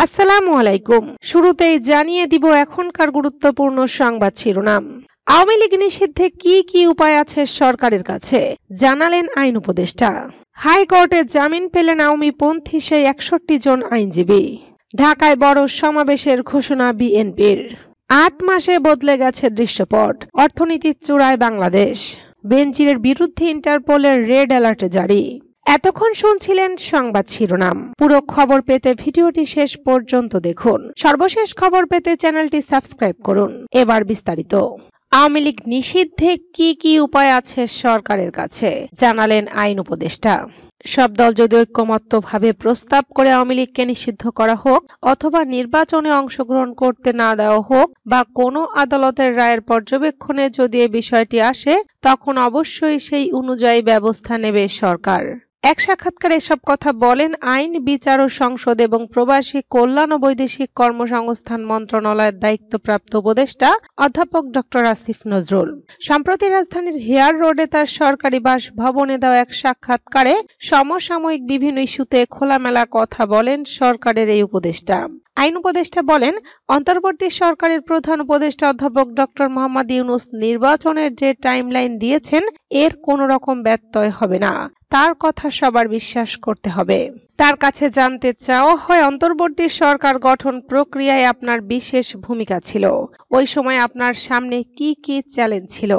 আসসালামু আলাইকুম। শুরুতেই জানিয়ে দিব এখনকার গুরুত্বপূর্ণ সংবাদ শিরোনাম। আওয়ামী লীগ নিষিদ্ধে কি কি উপায় আছে সরকারের কাছে, জানালেন আইন উপদেষ্টা। হাইকোর্টে জামিন পেলেন আওয়ামীপন্থী সেই ৬১ জন আইনজীবী। ঢাকায় বড় সমাবেশের ঘোষণা বিএনপির। ৮ মাসে বদলে গেছে দৃশ্যপট, অর্থনীতির চূড়ায় বাংলাদেশ। বেনজিরের বিরুদ্ধে ইন্টারপোলের রেড অ্যালার্ট জারি। এতক্ষণ শুনছিলেন সংবাদ শিরোনাম। পুরো খবর পেতে ভিডিওটি শেষ পর্যন্ত দেখুন। সর্বশেষ খবর পেতে চ্যানেলটি সাবস্ক্রাইব করুন। এবার বিস্তারিত। আওয়ামী লীগ নিষিদ্ধে কি কি উপায় আছে সরকারের কাছে, জানালেন আইন উপদেষ্টা। সব দল যদি ঐক্যমত্যভাবে প্রস্তাব করে আওয়ামী লীগকে নিষিদ্ধ করা হোক, অথবা নির্বাচনে অংশগ্রহণ করতে না দেওয়া হোক, বা কোনো আদালতের রায়ের পর্যবেক্ষণে যদি এ বিষয়টি আসে, তখন অবশ্যই সেই অনুযায়ী ব্যবস্থা নেবে সরকার। এক সাক্ষাৎকারে এসব কথা বলেন আইন, বিচার ও সংসদ এবং প্রবাসী কল্যাণ ও বৈদেশিক কর্মসংস্থান মন্ত্রণালয়ের দায়িত্বপ্রাপ্ত উপদেষ্টা অধ্যাপক ডক্টর আসিফ নজরুল। সম্প্রতি রাজধানীর হেয়ার রোডে তার সরকারি বাসভবনে দেওয়া এক সাক্ষাৎকারে সমসাময়িক বিভিন্ন ইস্যুতে খোলামেলা কথা বলেন সরকারের এই উপদেষ্টা। আইন উপদেষ্টা বলেন, অন্তর্বর্তী সরকারের প্রধান উপদেষ্টা অধ্যাপক ডক্টর মোহাম্মদ ইউনূস নির্বাচনের যে টাইমলাইন দিয়েছেন, এর কোনো রকম ব্যত্যয় হবে না। তার কথা সবার বিশ্বাস করতে হবে। তার কাছে জানতে চাওয়া হয়, অন্তর্বর্তী সরকার গঠন প্রক্রিয়ায় আপনার বিশেষ ভূমিকা ছিল। ওই সময় আপনার সামনে কি কি চ্যালেঞ্জ ছিল?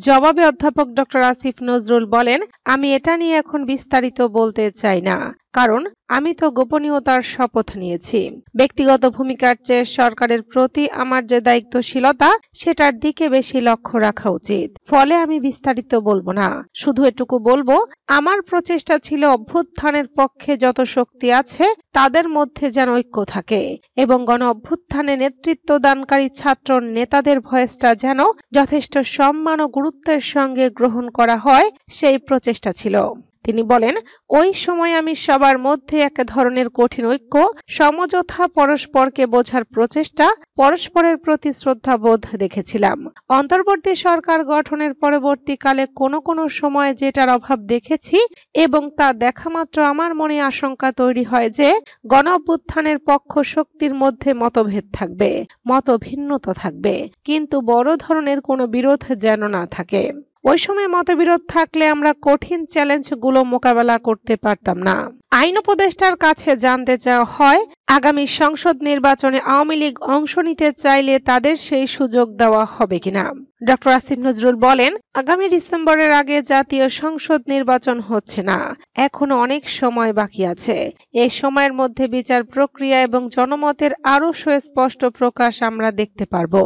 জবাবে অধ্যাপক ডক্টর আসিফ নজরুল বলেন, আমি এটা নিয়ে এখন বিস্তারিত বলতে চাই না, কারণ আমি তো গোপনীয়তার শপথ নিয়েছি। ব্যক্তিগত ভূমিকার চেয়ে সরকারের প্রতি আমার যে দায়িত্বশীলতা, সেটার দিকে বেশি লক্ষ্য রাখা উচিত। ফলে আমি বিস্তারিত বলবো না, শুধু এটুকু বলবো, আমার প্রচেষ্টা ছিল অভ্যুত্থানের পক্ষে যত শক্তি আছে তাদের মধ্যে যেন ঐক্য থাকে, এবং গণ অভ্যুত্থানে নেতৃত্ব দানকারী ছাত্র নেতাদের ভয়েসটা যেন যথেষ্ট সম্মান ও গুরুত্বের সঙ্গে গ্রহণ করা হয়, সেই প্রচেষ্টা ছিল। তিনি বলেন, ওই সময় আমি সবার মধ্যে এক ধরনের কঠিন ঐক্য, সমঝোতা, পরস্পরকে বোঝার প্রচেষ্টা, পরস্পরের প্রতি শ্রদ্ধাবোধ দেখেছিলাম। অন্তর্বর্তী সরকার গঠনের পরবর্তীকালে কোনো সময় যেটার অভাব দেখেছি, এবং তা দেখামাত্র আমার মনে আশঙ্কা তৈরি হয় যে গণ অভ্যুত্থানের পক্ষ শক্তির মধ্যে মতভেদ থাকবে, মতভিন্নতা থাকবে, কিন্তু বড় ধরনের কোনো বিরোধ যেন না থাকে। ওই সময় মতবিরোধ থাকলে আমরা কঠিন চ্যালেঞ্জগুলো মোকাবেলা করতে পারতাম না। আইন উপদেষ্টার কাছে জানতে চাওয়া হয়, আগামী সংসদ নির্বাচনে আওয়ামী লীগ অংশ নিতে চাইলে তাদের সেই সুযোগ দেওয়া হবে কিনা। ডক্টর আসিফ নজরুল বলেন, আগামী ডিসেম্বরের আগে জাতীয় সংসদ নির্বাচন হচ্ছে না, এখনো অনেক সময় বাকি আছে। এই সময়ের মধ্যে বিচার প্রক্রিয়া এবং জনমতের আরো সুস্পষ্ট প্রকাশ আমরা দেখতে পারবো।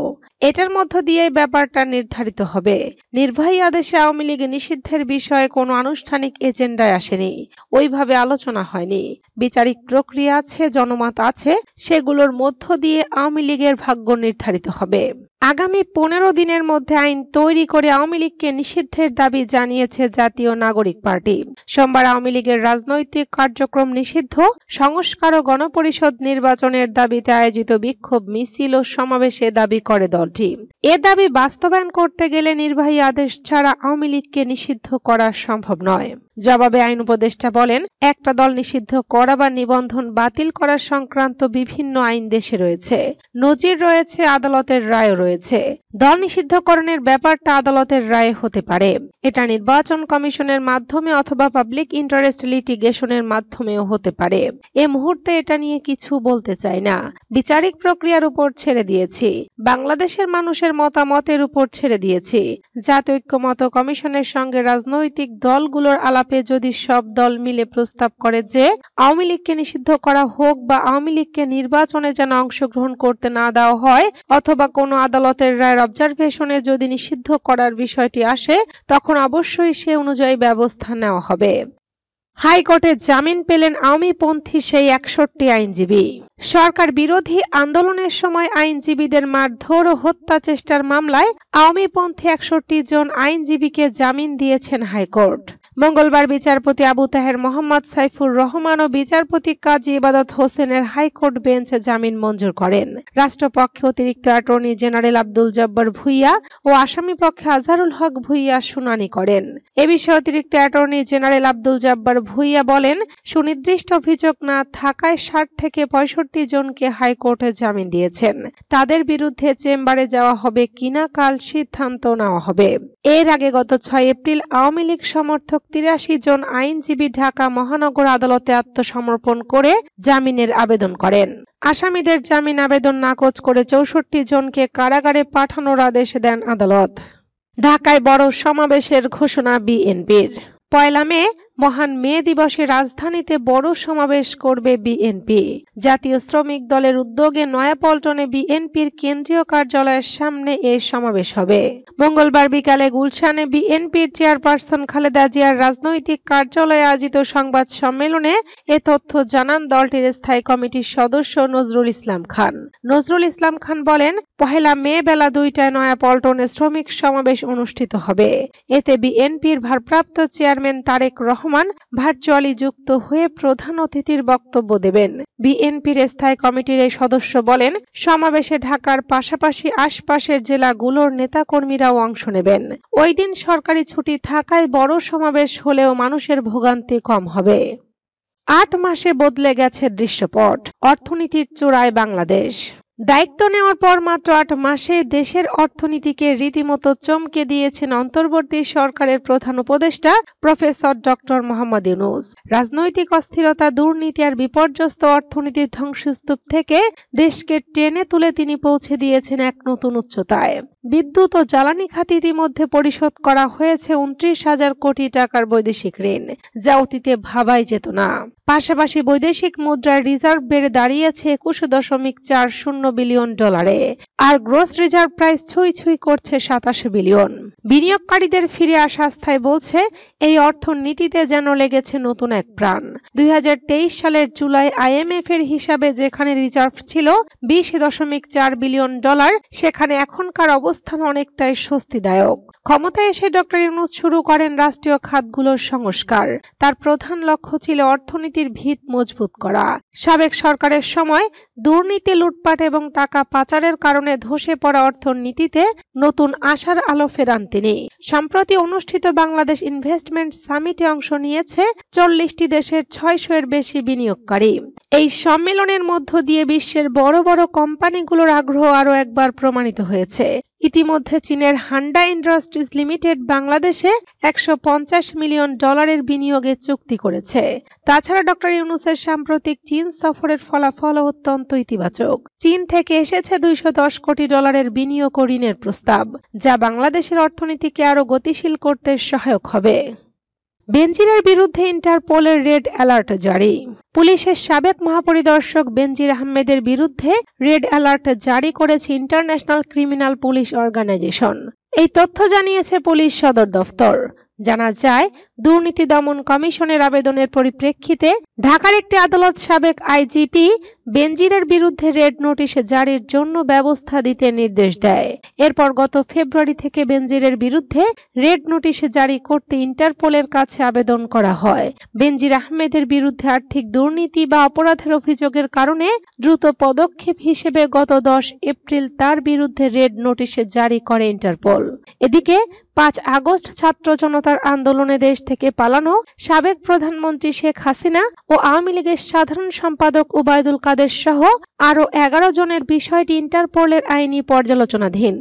এটার মধ্য দিয়ে ব্যাপারটা নির্ধারিত হবে। নির্বাহী আদেশে আওয়ামী লীগ নিষিদ্ধের বিষয়ে কোনো আনুষ্ঠানিক এজেন্ডায় আসেনি, ওইভাবে আলোচনা হয়নি। বিচারিক প্রক্রিয়া আছে, জনমত আছে, সেগুলোর মধ্য দিয়ে আওয়ামী লীগের ভাগ্য নির্ধারিত হবে। আগামী 15 দিনের মধ্যে আইন তৈরি করে আওয়ামী লীগকে নিষিদ্ধের দাবি জানিয়েছে জাতীয় নাগরিক পার্টি। সোমবার আওয়ামী লীগের রাজনৈতিক কার্যক্রম নিষিদ্ধ, সংস্কার ও গণপরিষদ নির্বাচনের দাবিতে আয়োজিত বিক্ষোভ মিছিল ও সমাবেশে দাবি করে দলটি। এ দাবি বাস্তবায়ন করতে গেলে নির্বাহী আদেশ ছাড়া আওয়ামী লীগকে নিষিদ্ধ করা সম্ভব নয়। জবাবে আইন উপদেষ্টা বলেন, একটা দল নিষিদ্ধ করা বা নিবন্ধন বাতিল করা সংক্রান্ত বিভিন্ন আইন দেশে রয়েছে, নজির রয়েছে, আদালতের রায়ও রয়েছে। দল নিষিদ্ধকরণের ব্যাপারটা আদালতের রায় হতে পারে, এটা নির্বাচন কমিশনের মাধ্যমে অথবা পাবলিক ইন্টারেস্ট লিটিগেশনের মাধ্যমেও হতে পারে। এ মুহূর্তে এটা নিয়ে কিছু বলতে চাই না। বিচারিক প্রক্রিয়ার উপর ছেড়ে দিয়েছি, বাংলাদেশের মানুষের মতামতের উপর ছেড়ে দিয়েছি। জাতীয় ঐক্যমত্য কমিশনের সঙ্গে রাজনৈতিক দলগুলোর আলাপে যদি সব দল মিলে প্রস্তাব করে যে আওয়ামী লীগকে নিষিদ্ধ করা হোক, বা আওয়ামী লীগকে নির্বাচনে যেন অংশগ্রহণ করতে না দেওয়া হয়, অথবা কোনো আদালতের রায়ের অবজারভেশনে যদি নিষিদ্ধ করার বিষয়টি আসে, তখন অবশ্যই সে অনুযায়ী ব্যবস্থা নেওয়া হবে। হাইকোর্টে জামিন পেলেন আওয়ামীপন্থী সেই ৬১ আইনজীবী। সরকার বিরোধী আন্দোলনের সময় আইনজীবীদের মারধর ও হত্যা চেষ্টার মামলায় আওয়ামীপন্থী ৬১ জন আইনজীবীকে জামিন দিয়েছেন হাইকোর্ট। মঙ্গলবার বিচারপতি আবু তাহের মোহাম্মদ সাইফুর রহমান ও বিচারপতি কাজী ইবাদত হোসেনের হাইকোর্ট বেঞ্চ জামিন মঞ্জুর করেন। রাষ্ট্রপক্ষে অতিরিক্ত অ্যাটর্নি জেনারেল আব্দুল জব্বার ভুইয়া ও আসামি পক্ষে আজহারুল হক ভুইয়া শুনানি করেন। এ বিষয়ে অতিরিক্ত অ্যাটর্নি জেনারেল আব্দুল জব্বার ভুইয়া বলেন, সুনির্দিষ্ট অভিযোগ না থাকায় 60 থেকে 65 জনকে হাইকোর্টে জামিন দিয়েছেন। তাদের বিরুদ্ধে চেম্বারে যাওয়া হবে কিনা কাল সিদ্ধান্ত নেওয়া হবে। এর আগে গত 6 এপ্রিল আওয়ামী লীগ সমর্থক 83 জন আইনজীবী ঢাকা মহানগর আদালতে আত্মসমর্পণ করে জামিনের আবেদন করেন। আসামিদের জামিন আবেদন নাকচ করে 64 জনকে কারাগারে পাঠানোর আদেশ দেন আদালত। ঢাকায় বড় সমাবেশের ঘোষণা বিএনপির। 1 মে মহান মে দিবসে রাজধানীতে বড় সমাবেশ করবে বিএনপি। জাতীয় শ্রমিক দলের উদ্যোগে নয়াপল্টনে বিএনপির কেন্দ্রীয় কার্যালয়ের সামনে এই সমাবেশ হবে। মঙ্গলবার বিকালে গুলশানে বিএনপির চেয়ারপারসন খালেদা জিয়ার রাজনৈতিক কার্যালয়ে আয়োজিত সংবাদ সম্মেলনে এ তথ্য জানান দলটির স্থায়ী কমিটির সদস্য নজরুল ইসলাম খান। নজরুল ইসলাম খান বলেন, 1 মে বেলা 2টায় নয়াপল্টনে শ্রমিক সমাবেশ অনুষ্ঠিত হবে। এতে বিএনপির ভারপ্রাপ্ত চেয়ারম্যান তারেক রহমান ভার্চুয়ালি যুক্ত হয়ে প্রধান অতিথির বক্তব্য দেবেন। বিএনপির স্থায়ী কমিটির এই সদস্য বলেন, সমাবেশে ঢাকার পাশাপাশি আশপাশের জেলাগুলোর নেতাকর্মীরাও অংশ নেবেন। ওই দিন সরকারি ছুটি থাকায় বড় সমাবেশ হলেও মানুষের ভোগান্তি কম হবে। 8 মাসে বদলে গেছে দৃশ্যপট, অর্থনীতির চূড়ায় বাংলাদেশ। দায়িত্ব নেওয়ার পর মাত্র 8 মাসে দেশের অর্থনীতিকে রীতিমতো চমকে দিয়েছেন অন্তর্বর্তী সরকারের প্রধান উপদেষ্টা প্রফেসর ডক্টর মোহাম্মদ ইউনূস। রাজনৈতিক অস্থিরতা, দুর্নীতি আর বিপর্যস্ত অর্থনীতির ধ্বংসস্তূপ থেকে দেশকে টেনে তুলে তিনি পৌঁছে দিয়েছেন এক নতুন উচ্চতায়। বিদ্যুৎ ও জ্বালানি খাতে ইতিমধ্যে পরিশোধ করা হয়েছে 29,000 কোটি টাকার বৈদেশিক ঋণ, যা অতীতে ভাবাই যেত না। পাশাপাশি বৈদেশিক মুদ্রার রিজার্ভ বেড়ে দাঁড়িয়েছে 21.40 বিলিয়ন ডলারে, আর গ্রস রিজার্ভ প্রাইস ছুঁই করছে 27 বিলিয়ন। বিনিয়োগকারীদের ফিরে আসা আস্থায় বলছে, এই অর্থনীতিতে যেন লেগেছে নতুন এক প্রাণ। 2023 সালের জুলাই আইএমএফ এর হিসাবে যেখানে রিজার্ভ ছিল 20.4 বিলিয়ন ডলার, সেখানে এখনকার অবস্থান অনেকটাই স্বস্তিদায়ক। ক্ষমতায় এসে ডক্টর ইউনূস শুরু করেন রাষ্ট্রীয় খাতগুলোর সংস্কার। তার প্রধান লক্ষ্য ছিল অর্থনীতির ভিত মজবুত করা। সাবেক সরকারের সময় দুর্নীতি, লুটপাট এবং টাকা পাচারের কারণে ধসে পড়া অর্থনীতিতে নতুন আশার আলো ফেরান তিনি। সম্প্রতি অনুষ্ঠিত বাংলাদেশ ইনভেস্টমেন্ট সামিটে অংশ নিয়েছে 40টি দেশের 600 এর বেশি বিনিয়োগকারী। এই সম্মেলনের মধ্য দিয়ে বিশ্বের বড় বড় কোম্পানিগুলোর আগ্রহ আরও একবার প্রমাণিত হয়েছে। ইতিমধ্যে চীনের হান্ডা ইন্ডাস্ট্রিজ লিমিটেড বাংলাদেশে 150 মিলিয়ন ডলারের বিনিয়োগের চুক্তি করেছে। তাছাড়া ডক্টর ইউনূসের সাম্প্রতিক চীন সফরের ফলাফল অত্যন্ত ইতিবাচক। চীন থেকে এসেছে 210 কোটি ডলারের বিনিয়োগ ও ঋণের প্রস্তাব, যা বাংলাদেশের অর্থনীতিকে আরও গতিশীল করতে সহায়ক হবে। বেনজিরের বিরুদ্ধে ইন্টারপোলের রেড অ্যালার্ট জারি। পুলিশের সাবেক মহাপরিদর্শক বেনজির আহমেদের বিরুদ্ধে রেড অ্যালার্ট জারি করেছে ইন্টারন্যাশনাল ক্রিমিনাল পুলিশ অর্গানাইজেশন। এই তথ্য জানিয়েছে পুলিশ সদর দফতর। জানা যায়, দুর্নীতি দমন কমিশনের আবেদনের পরিপ্রেক্ষিতে ঢাকার একটি আদালত সাবেক আইজিপি বেনজিরের বিরুদ্ধে রেড নোটিশ জারির জন্য ব্যবস্থা দিতে নির্দেশ দেয়। এরপর গত ফেব্রুয়ারি থেকে বেনজিরের বিরুদ্ধে রেড নোটিশ জারি করতে ইন্টারপোলের কাছে আবেদন করা হয়। বেনজির আহমেদের বিরুদ্ধে আর্থিক দুর্নীতি বা অপরাধের অভিযোগের কারণে দ্রুত পদক্ষেপ হিসেবে গত 10 এপ্রিল তার বিরুদ্ধে রেড নোটিশ জারি করে ইন্টারপোল। এদিকে 5 আগস্ট ছাত্র জনতার আন্দোলনে দেশ থেকে পালানো সাবেক প্রধানমন্ত্রী শেখ হাসিনা ও আওয়ামী লীগের সাধারণ সম্পাদক ওবায়দুল কাদের সহ আরও 11 জনের বিষয়টি ইন্টারপোলের আইনি পর্যালোচনাধীন।